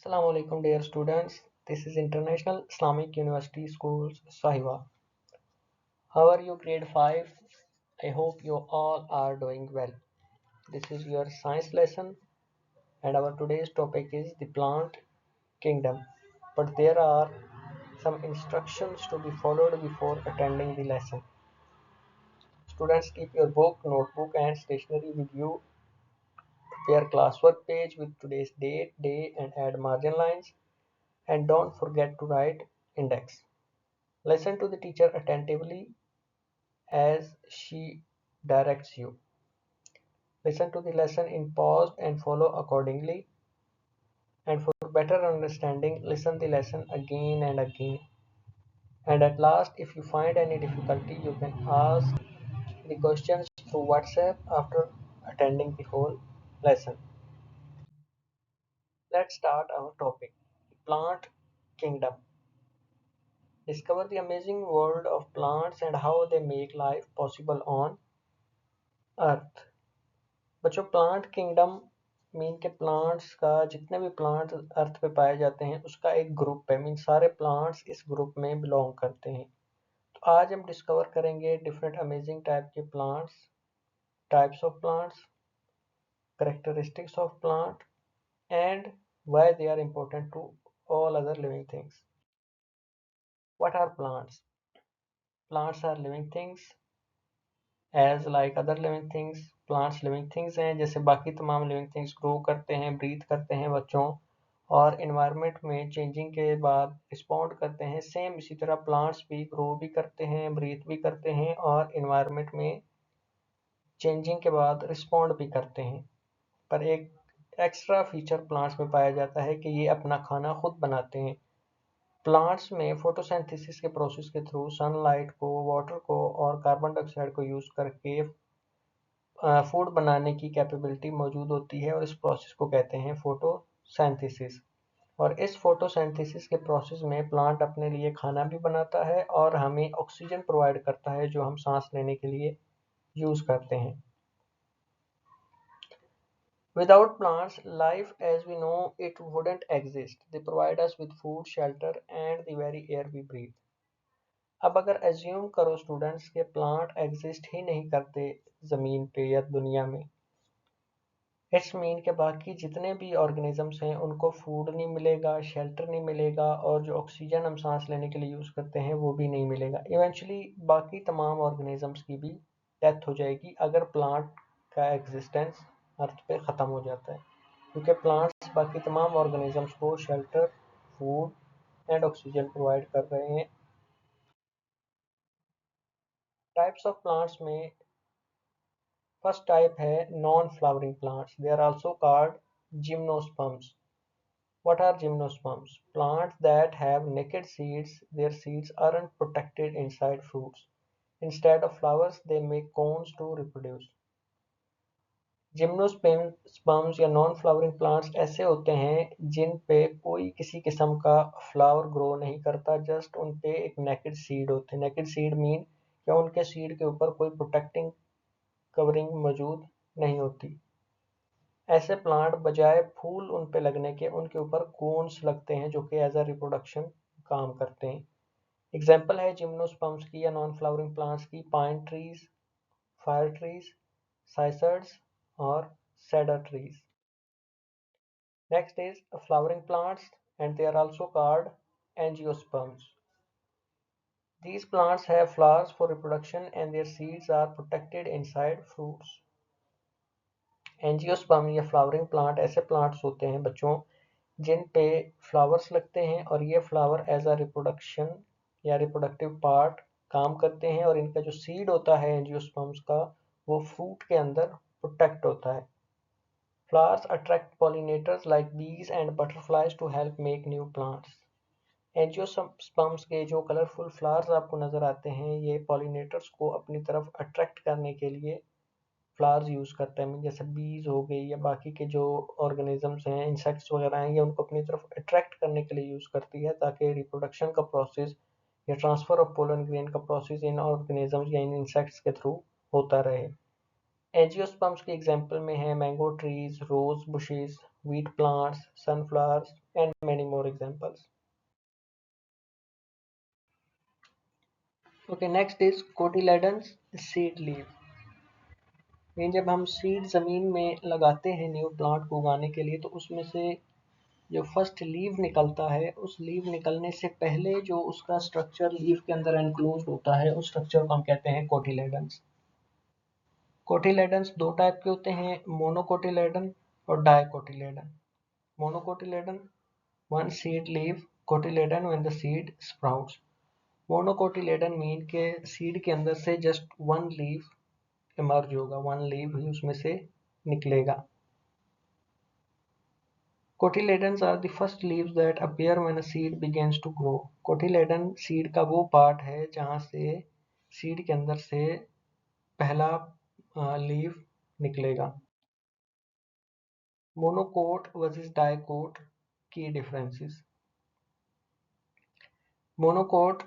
Assalamu alaikum dear students. This is International Islamic University Schools Sahiwa. How are you grade 5? I hope you all are doing well. This is your science lesson and our today's topic is the plant kingdom. But there are some instructions to be followed before attending the lesson. Students, keep your book, notebook and stationery with you. Prepare classwork page with today's date, day and add margin lines. And don't forget to write index. Listen to the teacher attentively as she directs you. Listen to the lesson in pause and follow accordingly. And for better understanding, listen the lesson again and again. And at last, if you find any difficulty, you can ask the questions through WhatsApp after attending the whole lesson. Let's start our topic. Plant kingdom. Discover the amazing world of plants and how they make life possible on Earth. बच्चों plant kingdom mean के plants का जितने भी plants अर्थ पे पाए जाते हैं उसका एक ग्रुप है मीन सारे प्लांट्स इस ग्रुप में बिलोंग करते हैं। तो आज हम डिस्कवर करेंगे डिफरेंट अमेजिंग टाइप के plants, types of plants, characteristics of plant and why they are important to all other living things. What are plants? Plants are living things as like other living things. Plants living things हैं जैसे बाकी तमाम living things grow करते हैं, breathe करते हैं बच्चों, और इन्वायरमेंट में चेंजिंग के बाद रिस्पॉन्ड करते हैं। सेम इसी तरह प्लांट्स भी ग्रो भी करते हैं, ब्रीथ भी करते हैं और इन्वायरमेंट में चेंजिंग के बाद रिस्पॉन्ड भी करते हैं। पर एक एक्स्ट्रा फीचर प्लांट्स में पाया जाता है कि ये अपना खाना खुद बनाते हैं। प्लांट्स में फोटोसिंथेसिस के प्रोसेस के थ्रू सनलाइट को, वाटर को और कार्बन डाइऑक्साइड को यूज करके फूड बनाने की कैपेबिलिटी मौजूद होती है और इस प्रोसेस को कहते हैं फोटोसिंथेसिस। और इस फोटोसिंथेसिस के प्रोसेस में प्लांट अपने लिए खाना भी बनाता है और हमें ऑक्सीजन प्रोवाइड करता है जो हम सांस लेने के लिए यूज करते हैं। Without plants, life as we know it wouldn't exist. They provide us with food, shelter and the very air we breathe. अब अगर एज्यूम करो स्टूडेंट्स के प्लांट एग्जिस्ट ही नहीं करते ज़मीन पे या दुनिया में, इट्स मीन के बाकी जितने भी ऑर्गेनिजम्स हैं उनको फूड नहीं मिलेगा, शेल्टर नहीं मिलेगा और जो ऑक्सीजन हम सांस लेने के लिए यूज़ करते हैं वो भी नहीं मिलेगा। इवेंचुअली बाकी तमाम ऑर्गेनिजम्स की भी डेथ हो जाएगी अगर प्लांट का एग्जिस्टेंस अर्थ पे ख़त्म हो जाता है, क्योंकि प्लांट्स बाकी तमाम ऑर्गेनिजम्स को shelter, food and oxygen provide कर रहे हैं। टाइप्स ऑफ प्लांट्स में फर्स्ट टाइप है non flowering plants. They are also called gymnosperms. What are gymnosperms? Plants that have naked seeds. Their seeds aren't protected inside fruits. Instead of flowers, they make cones to reproduce. Gymnosperms या non flowering plants ऐसे होते हैं जिन पे कोई किसी किस्म का flower grow नहीं करता, जस्ट उन पे एक नेकेड सीड होते हैं। नेकेड सीड मीन क्या उनके सीड के ऊपर कोई प्रोटेक्टिंग कवरिंग मौजूद नहीं होती। ऐसे प्लांट बजाय फूल उन पे लगने के उनके ऊपर कोन्स लगते हैं जो कि एज अ रिप्रोडक्शन काम करते हैं। एग्जाम्पल है जिम्नोस्पर्म्स की या नॉन फ्लावरिंग प्लांट्स की pine trees, fir trees, cycads और cedar trees. Next is flowering plants and they are also called angiosperms. These plants have flowers for reproduction and their seeds are protected inside fruits. Angiosperm या flowering plant ऐसे plants होते हैं बच्चों जिन पे flowers लगते हैं और ये फ्लावर एज अ रिप्रोडक्शन या रिप्रोडक्टिव पार्ट काम करते हैं और इनका जो सीड होता है एंजियोस्पर्म्स का वो फ्रूट के अंदर प्रोटेक्ट होता है। Flowers attract pollinators like bees and butterflies to help make new plants. Angiosperms के जो कलरफुल फ्लावर्स आपको नजर आते हैं ये पॉलिनेटर्स को अपनी तरफ अट्रैक्ट करने के लिए फ्लावर्स यूज़ करते हैं। जैसे बीज हो गई या बाकी के जो ऑर्गेनिजम्स हैं, इंसेक्ट्स वगैरह हैं, ये उनको अपनी तरफ अट्रैक्ट करने के लिए यूज़ करती है ताकि रिप्रोडक्शन का प्रोसेस या ट्रांसफर ऑफ पोलन ग्रेन का प्रोसेस इन ऑर्गेनिजम्स या इन इंसेक्ट्स के थ्रू होता रहे। एंजियोस्पर्म्स के एग्जाम्पल में है mango trees, rose bushes, wheat plants, sunflowers, and many more examples. Okay, next is cotyledons seed leaf. Mean जब हम सीड ज़मीन में लगाते हैं न्यू प्लांट को उगाने के लिए, तो उसमें से जो फर्स्ट लीव निकलता है, उस लीव निकलने से पहले जो उसका स्ट्रक्चर लीव के अंदर एनक्लोज होता है, उस स्ट्रक्चर को हम कहते हैं कोटिलेडन्स। कोटिलेडन्स दो टाइप के होते हैं, मोनोकोटिलेडन और dicotyledon. Monocotyledon one seed leave, cotyledon when the seed sprouts. Monocotyledon mean के सीड के अंदर से जस्ट वन लीव इमर्ज होगा, वन लीव ही उसमें से निकलेगा। Cotyledons are the first leaves that appear when a seed begins to grow. Cotyledon seed का वो पार्ट है जहाँ से सीड के अंदर से पहला लीव निकलेगा। मोनोकोट वर्सेस डाइकोट की डिफरेंसेस। मोनोकोट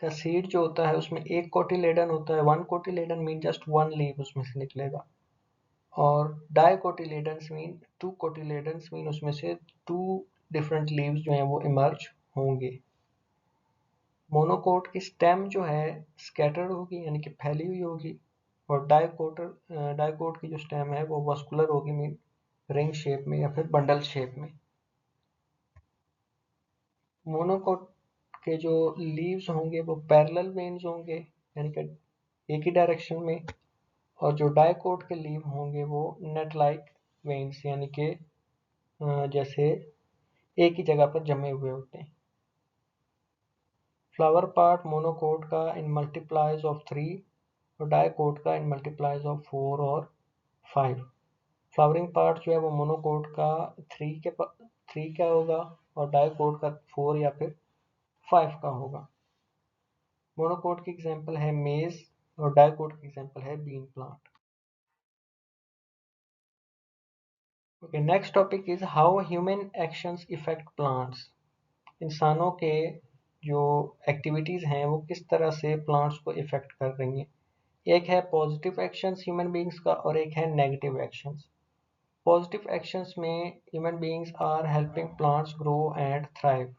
का सीड जो होता है उसमें एक कोटिलेडन होता है, one cotyledon mean just one leaf उसमें से निकलेगा, और dicotyledons mean two cotyledons mean उसमें से टू डिफरेंट लीव्स जो हैं वो इमर्ज होंगे। मोनोकोट की स्टेम जो है स्कैटर्ड होगी, यानी कि फैली हुई होगी, और डाइकोट की जो स्टेम है वो वस्कुलर होगी, मीन रिंग शेप में या फिर बंडल शेप में। मोनोकोट के जो लीव्स होंगे वो पैरेलल वेन्स होंगे, यानी कि एक ही डायरेक्शन में, और जो डाइकोट के लीव होंगे वो नेट लाइक वेन्स, यानी कि जैसे एक ही जगह पर जमे हुए होते हैं। फ्लावर पार्ट मोनोकोट का इन मल्टीप्लाइज ऑफ 3 और डाइकोट का इन मल्टीप्लाइज ऑफ 4 और 5। फ्लावरिंग पार्ट जो है वो मोनोकोट का 3 का होगा और डाइकोट का 4 या फिर 5 का होगा। मोनोकोट की एग्जांपल है मेज और डाइकोट की एग्जांपल है bean plant. Okay, next topic is how human actions effect plants. इंसानों के जो एक्टिविटीज़ हैं वो किस तरह से प्लांट्स को इफेक्ट कर रही हैं। एक है पॉजिटिव एक्शंस ह्यूमन बींग्स का और एक है नेगेटिव एक्शंस। पॉजिटिव एक्शंस में human beings are helping plants grow and thrive.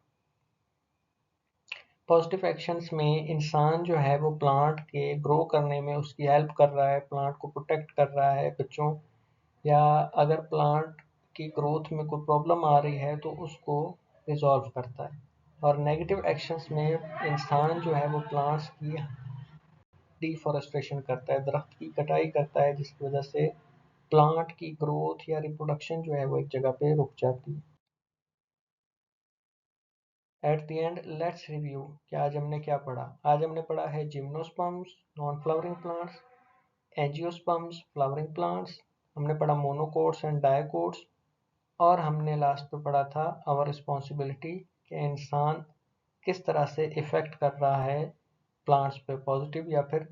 Positive actions में इंसान जो है वो प्लांट के ग्रो करने में उसकी हेल्प कर रहा है, प्लांट को प्रोटेक्ट कर रहा है बच्चों, या अगर प्लांट की ग्रोथ में कोई प्रॉब्लम आ रही है तो उसको रिजॉल्व करता है। और नेगेटिव एक्शंस में इंसान जो है वो प्लांट्स की डिफॉरेस्टेशन करता है, दरख्त की कटाई करता है, जिसकी वजह से प्लांट की ग्रोथ या रिप्रोडक्शन जो है वो एक जगह पे रुक जाती है। At the end let's review कि आज हमने क्या पढ़ा। आज हमने पढ़ा है gymnosperms non flowering plants, angiosperms flowering plants, हमने पढ़ा मोनोकोट्स एंड डायकोट्स, और हमने लास्ट में पढ़ा था आवर रिस्पॉन्सिबिलिटी कि इंसान किस तरह से इफ़ेक्ट कर रहा है प्लांट्स पे, पॉजिटिव या फिर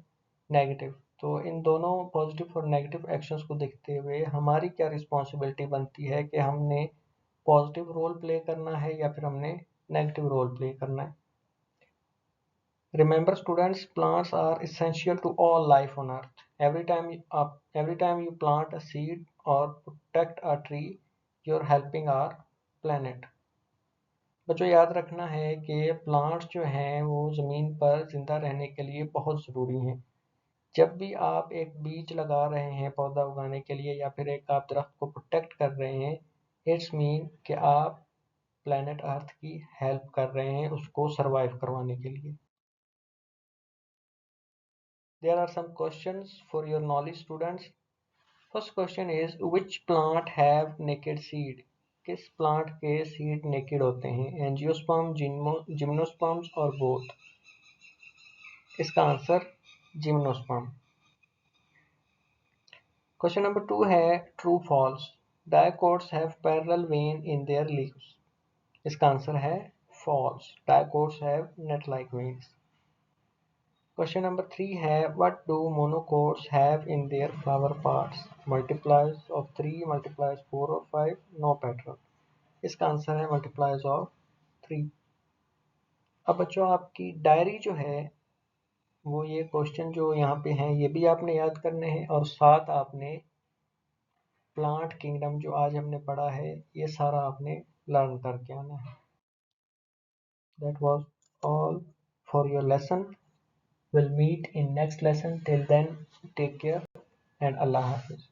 नेगेटिव। तो इन दोनों पॉजिटिव और नेगेटिव एक्शंस को देखते हुए हमारी क्या रिस्पॉन्सिबिलिटी बनती है कि हमने पॉजिटिव रोल प्ले करना है या फिर हमने नेगेटिव रोल प्ले करना है। Remember students, plants are essential to all life on earth. Every time you plant a seed or protect a tree, you're helping our planet. बच्चों याद रखना है कि प्लांट्स जो हैं वो ज़मीन पर ज़िंदा रहने के लिए बहुत ज़रूरी हैं। जब भी आप एक बीज लगा रहे हैं पौधा उगाने के लिए या फिर एक आप दरख्त को प्रोटेक्ट कर रहे हैं, इट्स मीन कि आप प्लैनेट अर्थ की हेल्प कर रहे हैं उसको सरवाइव करवाने के लिए। There are some questions for your knowledge students. First question is which plant have naked seed? किस प्लांट के सीड नेकेड होते हैं? एंजियोस्पर्म, जिम्नोस्पर्म्स और बोथ? इसका आंसर जिम्नोस्पर्म। क्वेश्चन नंबर 2 है true false. Dicots have parallel vein in their leaves. इसका answer है false, dicots have net like veins. Question number 3 है what do monocots have in their flower parts? Multiplies of 3, multiplies 4 or 5, no pattern. इसका answer है multiplies of 3। अब बच्चों आपकी diary जो है वो ये क्वेश्चन जो यहाँ पे हैं ये भी आपने याद करने हैं और साथ आपने प्लांट किंगडम जो आज हमने पढ़ा है ये सारा आपने लर्न करके आना है। That was all for your lesson. We'll meet in next lesson. Till then, take care and Allah Hafiz.